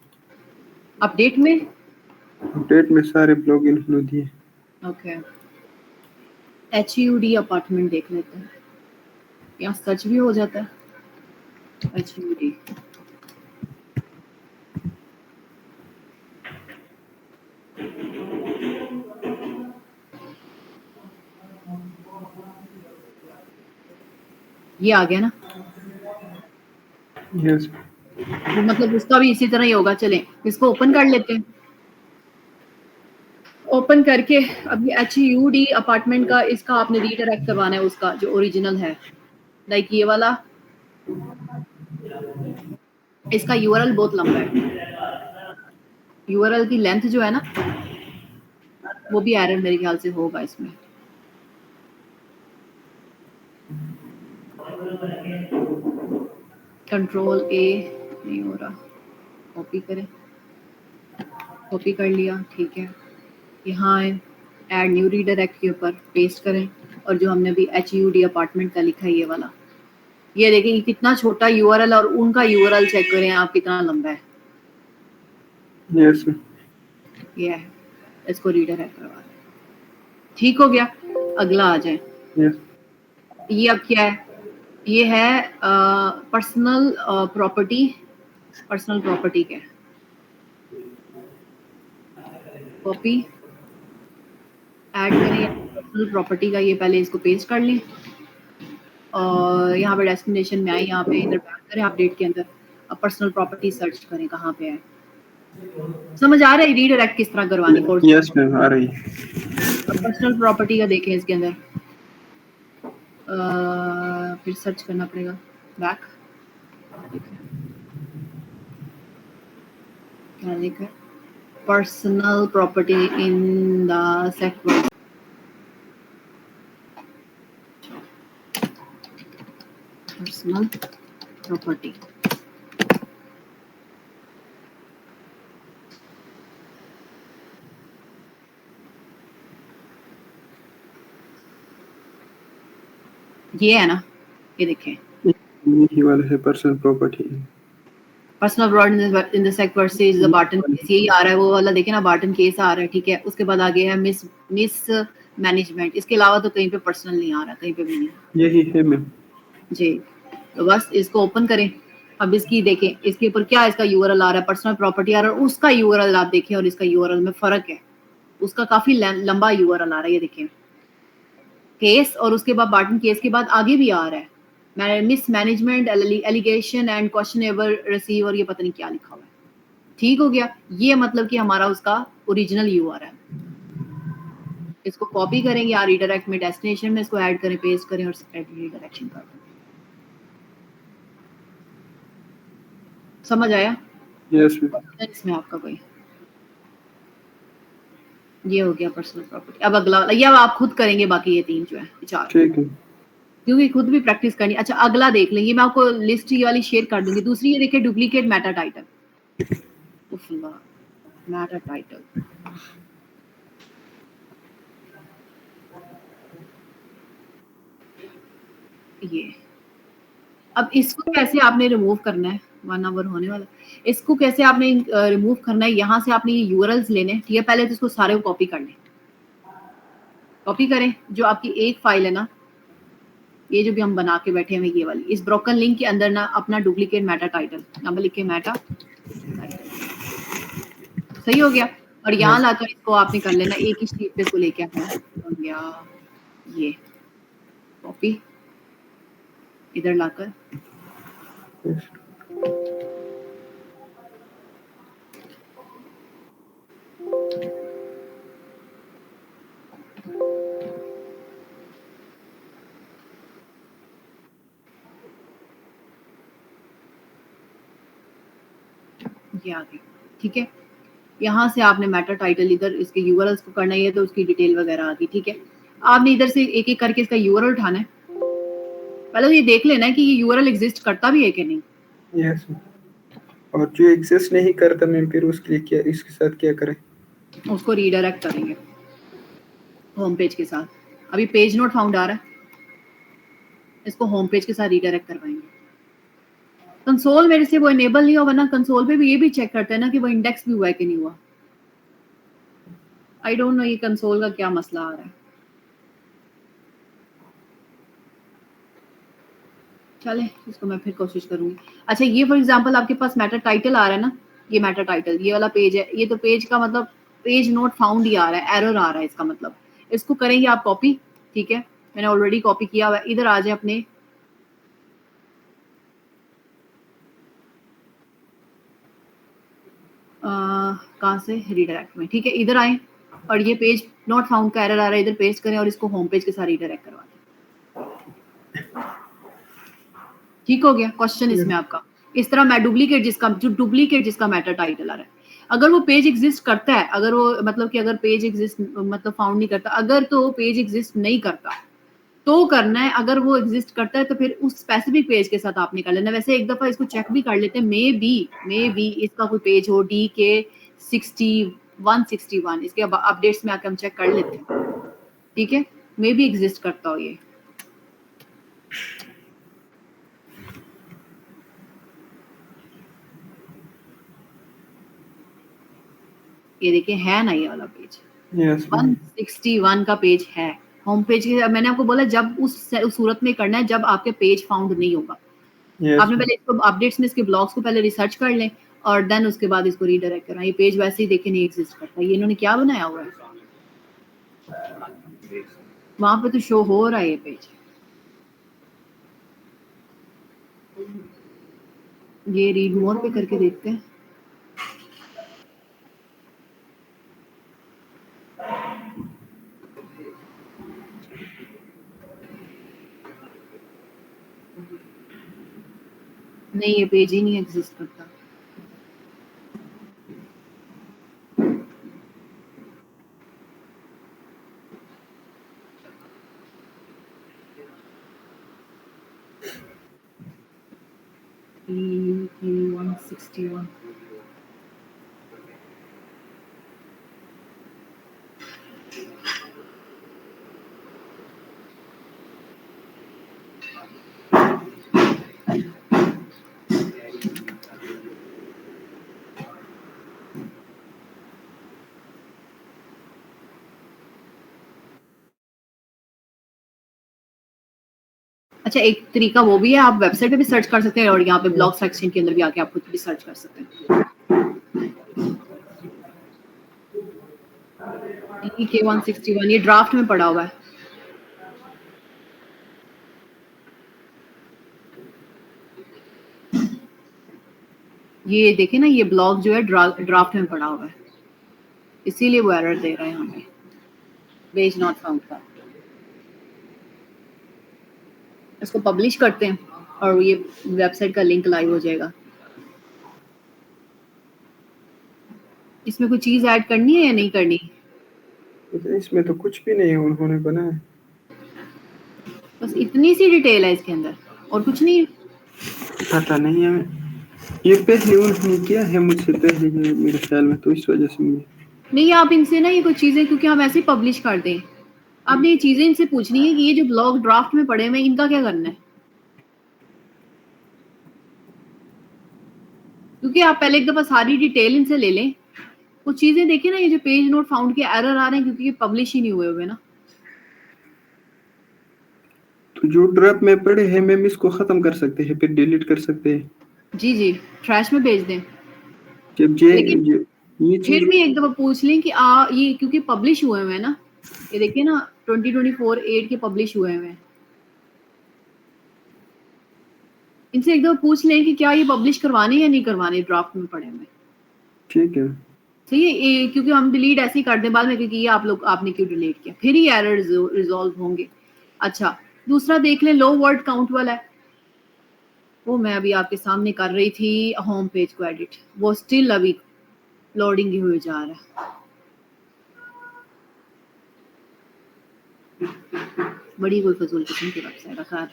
अपडेट में,
अपडेट में सारे ब्लॉग इन्होंने दिए।
ओके, HUD अपार्टमेंट देख लेते हैं, यहाँ सर्च भी हो जाता है HUD। ये आ गया ना,
यस।
मतलब उसका भी इसी तरह ही होगा। चलें इसको ओपन कर लेते हैं। ओपन करके अब ये HUD अपार्टमेंट का, इसका आपने रीडायरेक्ट करवाना है उसका जो ओरिजिनल है, लाइक ये वाला। इसका URL बहुत लंबा है, URL की लेंथ जो है ना वो भी एरर मेरे ख्याल से होगा इसमें। कंट्रोल A नहीं हो रहा, कॉपी करें, कॉपी कर लिया, ठीक है। यहाँ है ऐड न्यू रीडायरेक्ट के ऊपर पेस्ट करें, और जो हमने अभी HUD अपार्टमेंट का लिखा है ये वाला, ये देखें कितना छोटा URL, और उनका URL चेक करें आप कितना लंबा है।
यस।
ये है, इसको रीडायरेक्ट करवा दें। ठीक हो गया, अगला आ जाए।
यस।
ये अब क्या है, ये है पर्सनल प्रॉपर्टी, पर्सनल प्रॉपर्टी के कॉपी ऐड करें पर्सनल प्रॉपर्टी का, ये पहले इसको पेस्ट कर लें, और यहाँ पे डेस्टिनेशन में आए, यहाँ पे इधर बैक करें अपडेट के अंदर, अब पर्सनल प्रॉपर्टी सर्च करें कहाँ पे है। समझ आ रहा है रीडायरेक्ट किस तरह करवानी कोर्स?
यस मैम आ रही है।
पर्सनल प्रॉपर्टी का देखें इसके अंदर, फिर सर्च करना पड़ेगा बैक, क्या लिखा है, personal property in the sector, personal property. ये है ना, ये देखें
यही वाला है personal property.
Personal property in the sector versus the Barton case, यही आ रहा है वो वाला, देखें ना बार्टन केस आ रहा है, ठीक है। उसके बाद आगे है मिस मैनेजमेंट, इसके अलावा तो कहीं पे पर्सनल नहीं आ रहा, कहीं पे भी नहीं।
यही है मैम।
जी, तो बस इसको ओपन करें। अब इसकी देखें, इसके ऊपर क्या इसका यूआरएल आ रहा है, पर्सनल प्रॉपर्टी आ रहा है, उसका यूआरएल आप देखें और इसका यूआरएल में फ़र्क है। उसका काफ़ी लंबा यूआरएल आ रहा है, ये देखें। केस और उसके बाद बार्टन केस के बाद आगे भी आ रहा है। Mismanagement allegation and questionable receive और ये पता नहीं क्या लिखा हुआ है। ठीक हो गया, ये मतलब कि हमारा उसका ओरिजिनल यूआरएल। इसको कॉपी करेंगे या रीडायरेक्ट में डेस्टिनेशन में इसको ऐड करें, पेस्ट करें और रीडायरेक्शन कर दें। समझ आया?
Yes ma'am.
इसमें आपका कोई ये हो गया पर्सनल प्रॉपर्टी। अब अगला, ये अब आप खुद करेंगे, बाकी ये 3 जो है 4,
ठीक है।
क्योंकि खुद भी प्रैक्टिस करनी। अच्छा, अगला देख लेंगे, मैं आपको लिस्ट ये वाली शेयर कर दूंगी। दूसरी ये देखिए, duplicate Meta title. Meta title, ये अब इसको कैसे आपने रिमूव करना है, 1 आवर होने वाला। इसको कैसे आपने रिमूव करना है, यहाँ से आपने ये यूआरएल्स लेने हैं, ठीक है। पहले तो इसको सारे को कॉपी कर लें, कॉपी करें। जो आपकी एक फाइल है ना, ये जो भी हम बना के बैठे हैं ये वाली, इस ब्रोकन लिंक के अंदर ना अपना डुप्लीकेट मेटा टाइटल नंबर लिख के मेटा टाइटल, सही हो गया। और यहाँ
यस।
लाकर इसको आपने कर लेना, एक ही शीट पे इसको लेके आना हो गया। ये कॉपी इधर लाकर
यस।
ये आ गई, ठीक है। यहाँ से आपने मेटा टाइटल इधर इसके यूआरएल्स को करना है, तो उसकी डिटेल वगैरह आ गई, ठीक है। आपने इधर से एक एक करके इसका यूआरएल उठाना है। पहले तो ये देख लेना है कि ये यूआरएल एग्जिस्ट करता भी है कि नहीं।
यस। और जो एग्जिस्ट नहीं करता मैम, फिर उसके लिए क्या, इसके साथ क्या करें?
उसको रीडायरेक्ट करेंगे होम पेज के साथ। अभी पेज नोट फाउंड आ रहा है, इसको होम पेज के साथ रीडायरेक्ट करवाएंगे। कंसोल मेरे से वो इनेबल नहीं हुआ, वरना कंसोल पे भी ये भी चेक करते हैं ना कि वो इंडेक्स भी हुआ है कि नहीं हुआ। आई डोंट नो ये कंसोल का क्या मसला आ रहा है। चले, इसको मैं फिर कोशिश करूंगी। अच्छा, ये फॉर एग्जांपल आपके पास मेटा टाइटल आ रहा है ना, ये मेटा टाइटल, ये वाला पेज है। ये तो पेज का मतलब पेज नोट फाउंड ही आ रहा है, एरर आ रहा है इसका मतलब। इसको करेंगे आप कॉपी, ठीक है। मैंने ऑलरेडी कॉपी किया हुआ है। इधर आ जाए अपने कहाँ से, रीडायरेक्ट में, ठीक है। इधर आए और ये पेज नॉट फाउंड का एरर आ रहा है, इधर पेस्ट करें और इसको होम पेज के साथ रीडायरेक्ट करवा दें। ठीक हो गया क्वेश्चन इसमें आपका। इस तरह मैं डुप्लीकेट जिसका मैटर टाइटल आ रहा है, अगर वो पेज एग्जिस्ट करता है, अगर वो मतलब कि अगर पेज एग्जिस्ट मतलब फाउंड नहीं करता, अगर तो पेज एग्जिस्ट नहीं करता तो करना है। अगर वो एग्जिस्ट करता है तो फिर उस स्पेसिफिक पेज के साथ आपने कर लेना। वैसे एक दफा इसको चेक भी कर लेते हैं, मे बी इसका कोई पेज हो डी के 6161, इसके अपडेट्स में आके हम चेक कर लेते हैं, ठीक है। मे बी एग्जिस्ट करता हो ये। ये देखिए, है ना ये वाला पेज,
यस मैम।
161 का पेज है होम पेज के। मैंने आपको बोला जब उस सूरत में करना है जब आपके पेज फाउंड नहीं होगा।
यस
आपने
मैम।
पहले इसको अपडेट्स में इसके ब्लॉग्स को पहले रिसर्च कर लें और देन उसके बाद इसको रीडायरेक्ट करना। ये पेज वैसे ही देखे नहीं एग्जिस्ट करता। ये इन्होंने क्या बनाया हुआ है, वहां पे तो शो हो रहा है ये पेज। ये रीड मोर पे करके देखते हैं। नहीं, ये पेज ही नहीं एग्जिस्ट करता। E 161, अच्छा, एक तरीका वो भी है, आप वेबसाइट पे भी सर्च कर सकते हैं और यहाँ पे ब्लॉग सेक्शन के अंदर भी आके आप खुद भी सर्च कर सकते हैं। DK161 ये ड्राफ्ट में पड़ा हुआ है। ये देखें ना, ये ब्लॉग जो है ड्राफ्ट में पड़ा हुआ है, इसीलिए वो एरर दे रहा है यहाँ पे, पेज नॉट फाउंड का। इसको पब्लिश करते हैं और ये वेबसाइट का लिंक लाइव हो जाएगा। इसमें कोई चीज ऐड करनी है या नहीं करनी?
इसमें तो कुछ भी नहीं उन्होंने बनाया,
बस इतनी सी डिटेल है इसके अंदर और कुछ नहीं है।
पता नहीं है, ये पहले उन्होंने किया है मुझसे पहले मेरे ख्याल में, तो इस वजह से मुझे
नहीं, आप इनसे ना ये कुछ चीजें, क्योंकि हम ऐसे ही पब्लिश कर दें, आपने ये चीजें इनसे पूछनी है कि ये जो ब्लॉग ड्राफ्ट में पड़े हुए इनका क्या करना है, क्योंकि आप पहले एक दफा सारी डिटेल इनसे ले लें। कुछ चीजें देखिए ना, ये जो पेज नोट फाउंड के एरर आ रहे हैं क्योंकि ये पब्लिश ही नहीं हुए हुए ना।
तो जो ड्राफ्ट में पड़े हैं मैम इसको खत्म कर सकते हैं, फिर डिलीट कर सकते हैं।
जी जी, ट्रैश में भेज दें।
जब
लेकिन
ये
फिर
चीज
भी एक दफा पूछ लें कि ये क्योंकि पब्लिश हुए हुए हैं ना, ये देखिए ना 2024-8 के पब्लिश हुए हुए हैं। इनसे एक दफा पूछ लें कि क्या ये पब्लिश करवाने या नहीं करवाने, ड्राफ्ट में पड़े हुए।
ठीक है,
सही है ये, क्योंकि हम डिलीट ऐसे ही कर दें बाद में, क्योंकि ये आपने क्यों डिलीट किया, फिर ही एरर रिजॉल्व होंगे। अच्छा, दूसरा देख लें, लो वर्ड काउंट वाला है, वो मैं अभी आपके सामने कर रही थी होम पेज को एडिट, वो स्टिल अभी लोडिंग ही हुए जा रहा है। बड़ी कोई फजूल किस्म की वेबसाइट है। खैर,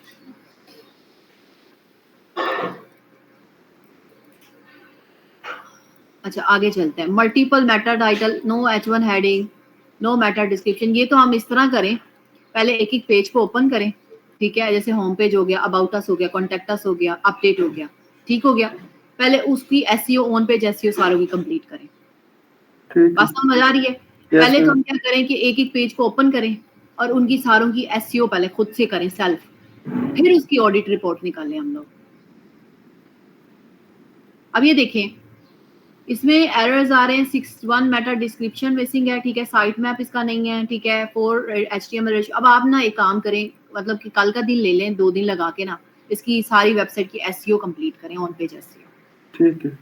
अच्छा आगे चलते हैं। Multiple meta title, no H1 heading, no meta description. ये तो हम इस तरह करें, पहले एक एक पेज को ओपन करें, ठीक है, जैसे होम पेज हो गया, अबाउट अस हो गया, कॉन्टेक्ट अस हो गया, अपडेट हो गया, ठीक हो गया। पहले उसकी एसईओ, ऑन पेज एसईओ सारों की कंप्लीट करें। बात समझ आ रही है? पहले तो हम क्या करें कि एक एक पेज को ओपन करें और उनकी सारों की एसईओ पहले खुद से करें सेल्फ, फिर उसकी ऑडिट रिपोर्ट निकालें हम लोग। अब ये देखें, इसमें एरर्स आ रहे हैं। 61 मेटा डिस्क्रिप्शन मिसिंग है, ठीक है, साइट मैप इसका नहीं है, ठीक है, 4 HTML। अब आप ना एक काम करें, मतलब कि कल का दिन ले लें, 2 दिन लगा के ना इसकी सारी वेबसाइट की एसईओ कंप्लीट करें, ऑन पेज एसईओ।
ठीक है,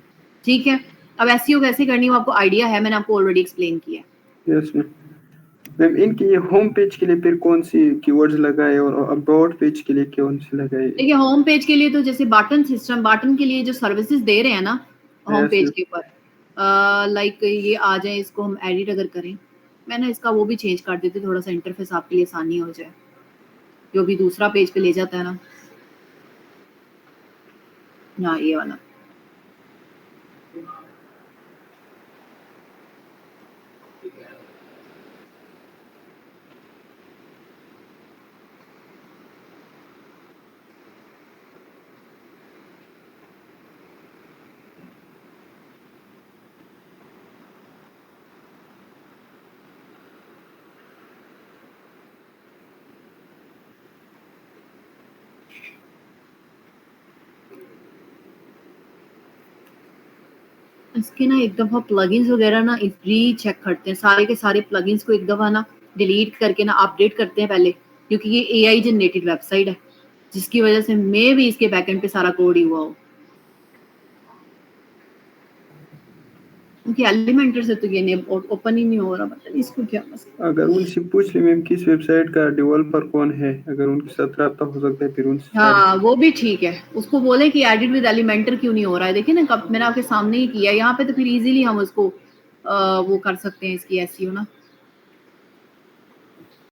ठीक है। अब एसईओ कैसे करनी है आपको आइडिया है, मैंने आपको ऑलरेडी एक्सप्लेन किया है।
Yes ma'am. इनके ये होम पेज के लिए फिर कौन सी कीवर्ड्स लगाए और अबाउट पेज के लिए कौन सी लगाए?
देखिए, होम पेज के लिए तो जैसे बटन सिस्टम, बटन के लिए जो सर्विसेज दे रहे हैं ना होम पेज के ऊपर, लाइक ये आ जाए, इसको हम एडिट अगर करें, मैंने इसका वो भी चेंज कर देती, थोड़ा सा इंटरफेस आपके लिए आसानी हो जाए, जो भी दूसरा पेज पे ले जाता है ना। हाँ, ये वाला। इसके ना एक दफ़ा प्लगइन्स वगैरह ना री चेक करते हैं, सारे के सारे प्लगइन्स को एक दफ़ा ना डिलीट करके ना अपडेट करते हैं पहले, क्योंकि ये एआई जनरेटेड वेबसाइट है, जिसकी वजह से मे भी इसके बैकएंड पे सारा कोड ही हुआ हो, क्योंकि एलिमेंटर से तो ये ओपन ही नहीं हो रहा, पता नहीं इसको क्या मसला।
अगर उनसे पूछ ले मैम किस वेबसाइट का डेवलपर कौन है, अगर उनके साथ रब्ता हो सकता है फिर उनसे।
हाँ, वो भी ठीक है, उसको बोले कि एडिट विद एलिमेंटर क्यों नहीं हो रहा है। देखिए ना, कब मैंने आपके सामने ही किया, यहाँ पे तो फिर इजीली हम उसको वो कर सकते हैं, इसकी एसईओ ना।